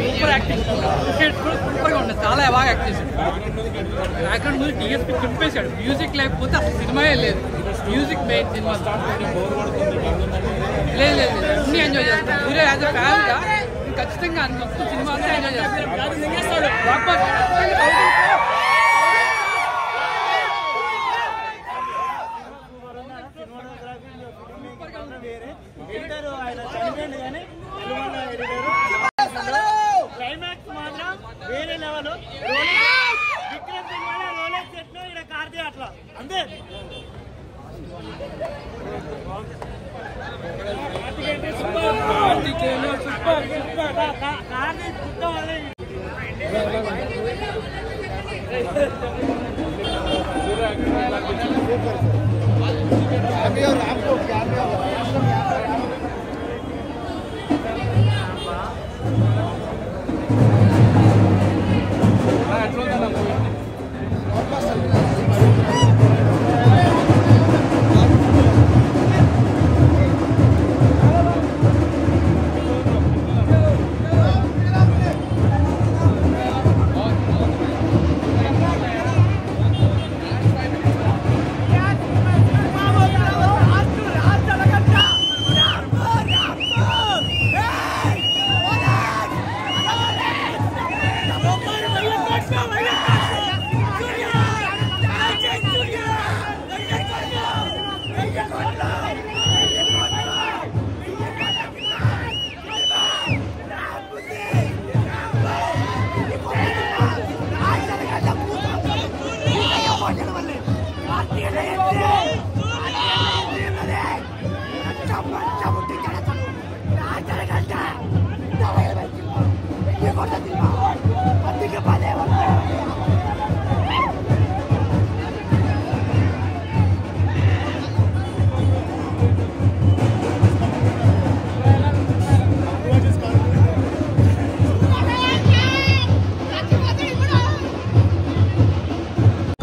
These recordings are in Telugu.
సూపర్ యాక్టింగ్ సూపర్గా ఉంటుంది, చాలా బాగా యాక్ట్ చేశాడు. బ్యాక్గ్రౌండ్ మ్యూజిక్ డిఎస్పీ చింపేశాడు. మ్యూజిక్ లేకపోతే అసలు సినిమాయే లేదు. మ్యూజిక్ మెయిన్ సినిమా లేదు అన్నీ ఎంజాయ్ చేస్తాను. సూర్య యాజ్ అ ఫ్యాన్గా ఖచ్చితంగా మొత్తం సినిమా అంతా ఎంజాయ్ చేస్తాడు. క్లైమాక్స్ మాత్రం వేరే లెవెల్. విక్రమ్ సినిమాలో రోలెక్స్ సెట్ ఇక్కడ కార్తీ అట్లా అంతే.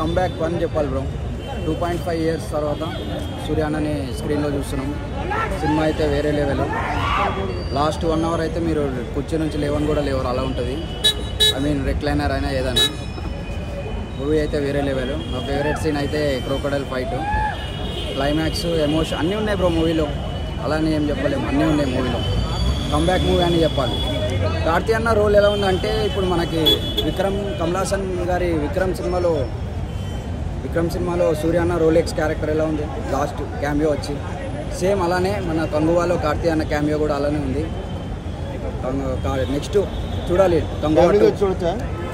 కంబ్యాక్ అని చెప్పాలి బ్రో. 2.5 years తర్వాత సూర్యాన్నని స్క్రీన్లో చూస్తున్నాం. సినిమా అయితే వేరే లెవెల్. లాస్ట్ 1 hour అయితే మీరు కుర్చీ నుంచి లేవని కూడా లేవరు, అలా ఉంటుంది. ఐ మీన్ రెక్లైనర్ అయినా ఏదైనా. మూవీ అయితే వేరే లెవెల్. నా ఫేవరెట్ సీన్ అయితే క్రోకోడైల్ ఫైట్, క్లైమాక్స్, ఎమోషన్ అన్నీ ఉన్నాయి బ్రో మూవీలో. అలానే ఏం చెప్పలేము, అన్నీ ఉన్నాయి మూవీలో. కంబ్యాక్ మూవీ అని చెప్పాలి. కార్తీ అన్న రోల్ ఎలా ఉందంటే ఇప్పుడు మనకి కమల్ హాసన్ గారి విక్రమ్ సినిమాలో సూర్య అన్న రోలెక్స్ క్యారెక్టర్ ఎలా ఉంది, లాస్ట్ క్యామియో వచ్చి సేమ్ అలానే మన కంగువాలో కార్తీ అన్న క్యామియో కూడా అలానే ఉంది. నెక్స్ట్ చూడాలి కంగువా.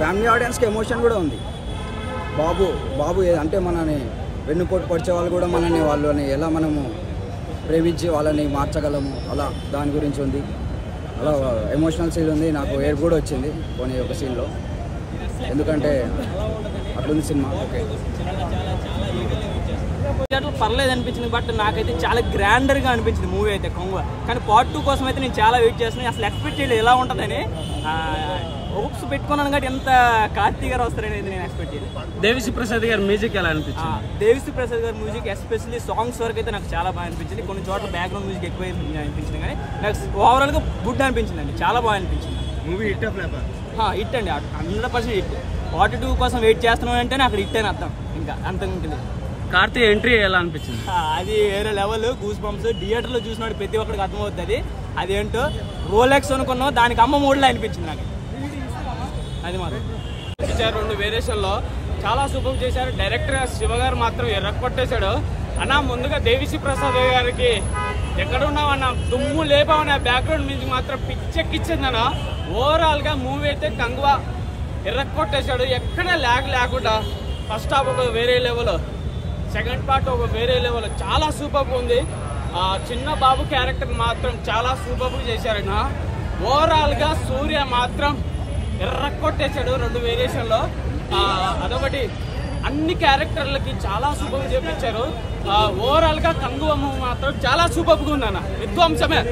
ఫ్యామిలీ ఆడియన్స్కి ఎమోషన్ కూడా ఉంది. బాబు అంటే మనని వెన్నుపోటు పడిచే వాళ్ళు కూడా వాళ్ళని ఎలా మనము ప్రేమించి వాళ్ళని మార్చగలము, అలా దాని గురించి ఉంది. అలా ఎమోషనల్ సీన్ ఉంది. నాకు ఏడుపు కూడా వచ్చింది కొన్ని ఒక సీన్లో, ఎందుకంటే అట్లుంది సినిమా. ఓకే పర్లేదు అనిపించింది, బట్ నాకైతే చాలా గ్రాండర్గా అనిపించింది మూవీ అయితే కొంగువ. కానీ పార్ట్ 2 కోసం అయితే నేను చాలా వెయిట్ చేస్తున్నాను. అసలు ఎక్స్పెక్ట్ చేయలేదు ఎలా ఉంటుందని. హోప్స్ పెట్టుకున్నాను కాబట్టి ఎంత కార్తీ గారు వస్తారని అయితే నేను ఎక్స్పెక్ట్ చేయలేదు. దేవిశ్రీ ప్రసాద్ గారి మ్యూజిక్ ఎలా అనిపించింది? దేవిశ్రీ ప్రసాద్ గారి మ్యూజిక్ ఎస్పెషల్లీ సాంగ్స్ వరకు అయితే నాకు చాలా బాగా అనిపించింది. కొన్ని చోట్ల బ్యాక్గ్రౌండ్ మ్యూజిక్ ఎక్కువ అనిపించింది, కానీ నాకు ఓవరాల్గా గుడ్ అనిపించింది అండి. చాలా బాగా అనిపించింది మూవీ. హిట్ అండి, 100% హిట్. పార్ట్ 2 కోసం వెయిట్ చేస్తున్నాం అంటే అక్కడ హిట్ అని అర్థం. ఇంకా అంత ఉంటుంది. కార్తీ ఎంట్రీ ఎలా అనిపించింది? అది వేరే లెవెల్. గూస్ బంప్స్ థియేటర్లో చూసినాడు ప్రతి ఒక్కరికి అర్థమవుతుంది. అదేంటో రోలెక్స్ అనుకున్నావు, దానికి అమ్మ మూడులో అనిపించింది నాకు. అది మాత్రం 2 వేరియేషన్లో చాలా సూపర్ చేశారు. డైరెక్టర్ శివ గారు మాత్రం ఎర్రకొట్టేశాడు అన్న. ముందుగా దేవిశ్రీ ప్రసాద్ గారికి ఎక్కడున్నావన్న దుమ్ము లేపావన్న బ్యాక్గ్రౌండ్ మ్యూజిక్ మాత్రం పిచ్చెక్కిచ్చిందన్న. ఓవరాల్గా మూవీ అయితే కంగువా ఎర్రకొట్టేశాడు. ఎక్కడ ల్యాగ్ లేకుండా ఫస్ట్ హాఫ్ ఒక వేరే లెవెల్, సెకండ్ పార్ట్ ఒక వేరే లెవెల్, చాలా సూపర్ ఉంది. చిన్న బాబు క్యారెక్టర్ మాత్రం చాలా సూపర్ చేశారన్న. ఓవరాల్గా సూర్య మాత్రం ఎర్రకొట్టేశాడు 2 వేరియేషన్లో. అదొకటి, అన్ని క్యారెక్టర్లకి చాలా సూపర్ చేపించారు. ఓవరాల్గా కంగువ మాత్రం చాలా సూపర్గా ఉందన్న. విధ్వంసమే.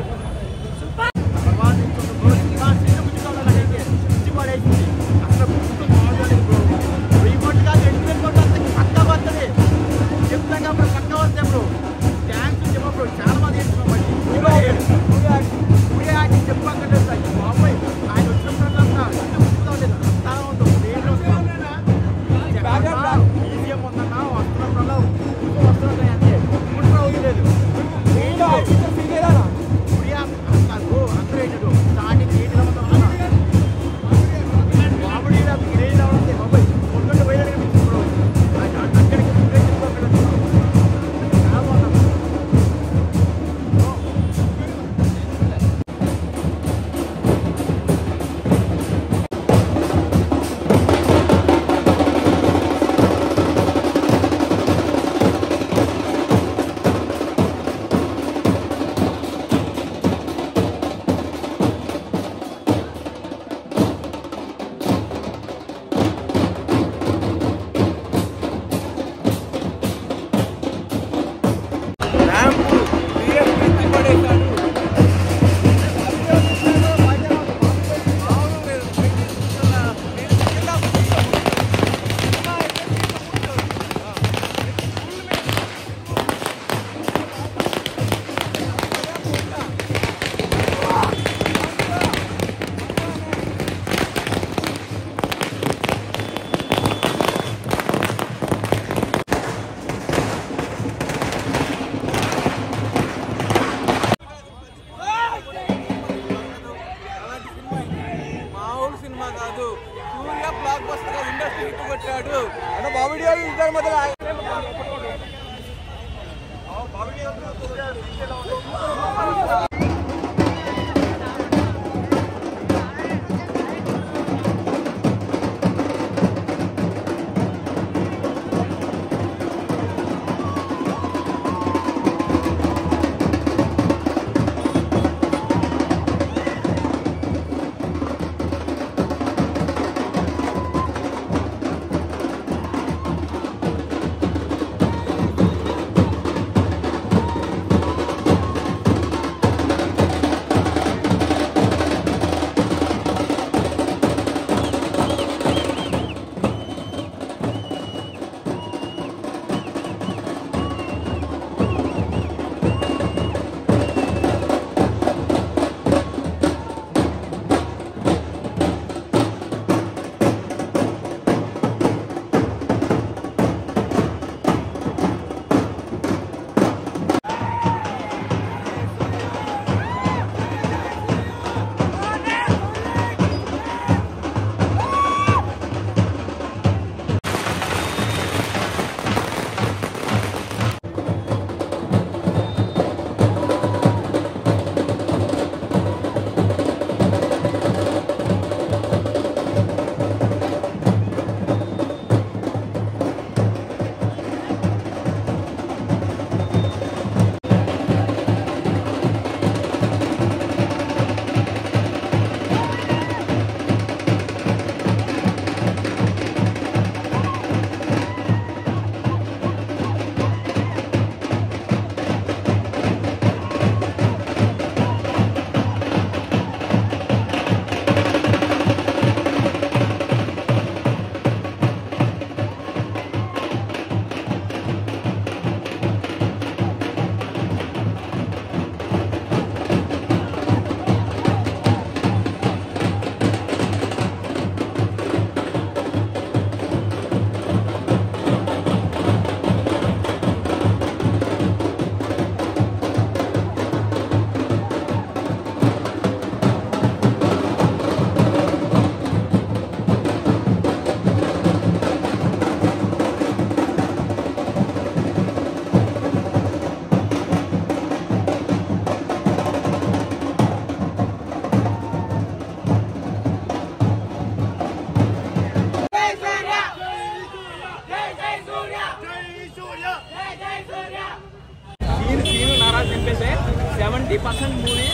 70% మూవీ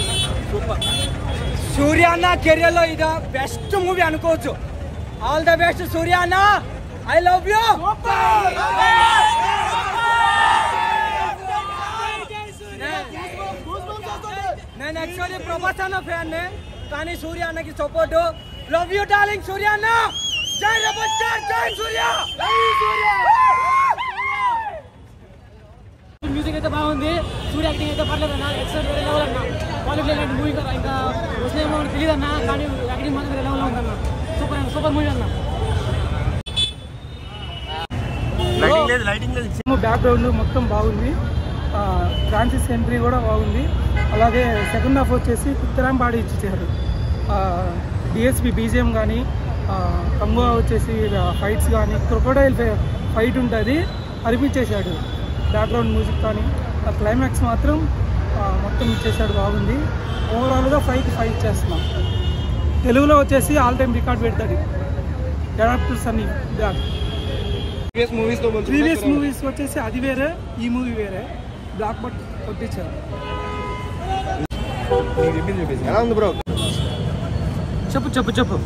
సూపర్. సూర్య అన్న కెరియర్ లో ఇది బెస్ట్ మూవీ అనుకోవచ్చు. ఆల్ ద బెస్ట్ సూర్య అన్న, ఐ లవ్ యూ. నేను యాక్చువల్లీ ప్రభాస్ అన్న ఫ్యాన్ నే, కానీ సూర్య అన్నకి సపోర్ట్. లవ్ యూ డార్లింగ్ సూర్య అన్న. జై రెబల్ స్టార్, జై సూర్య. మ్యూజిక్ అయితే బాగుంది, సూర్య యాక్టింగ్ అయితే పర్లేదు అన్న, ఎక్సలెంట్ వేరే లెవెల్ అన్న. క్వాలిటీ ఇలాంటి మూవీ ఇంకా వస్తున్నాయేమో అని తెలియదు అన్న, కానీ యాక్టింగ్ మాత్రం వేరే లెవెల్లో ఉందన్న. సూపర్ మూవీ అన్న. బ్యాక్గ్రౌండ్ మొత్తం బాగుంది, ఫ్రాన్సిస్ ఎంట్రీ కూడా బాగుంది. అలాగే సెకండ్ హాఫ్ వచ్చేసి కుత్తరాం పాడి ఇచ్చేసాడు. డిఎస్పి బీజిఎం కానీ, కంగో వచ్చేసి ఫైట్స్ కానీ, క్రొకోడైల్ ఫైట్ ఉంటుంది అనిపించేశాడు. బ్యాక్గ్రౌండ్ మ్యూజిక్ కానీ ఆ క్లైమాక్స్ మాత్రం మొత్తం ఇచ్చేసాడు, బాగుంది. ఓవరాల్గా 5 ఇచ్చేస్తున్నాం. తెలుగులో వచ్చేసి ఆల్ టైమ్ రికార్డ్ పెడతాడు డైరెక్టర్స్ అన్ని. ప్రీవియస్ మూవీస్ వచ్చేసి అది వేరే, ఈ మూవీ వేరే. బ్లాక్ బట్ కొట్టించారు. చెప్పు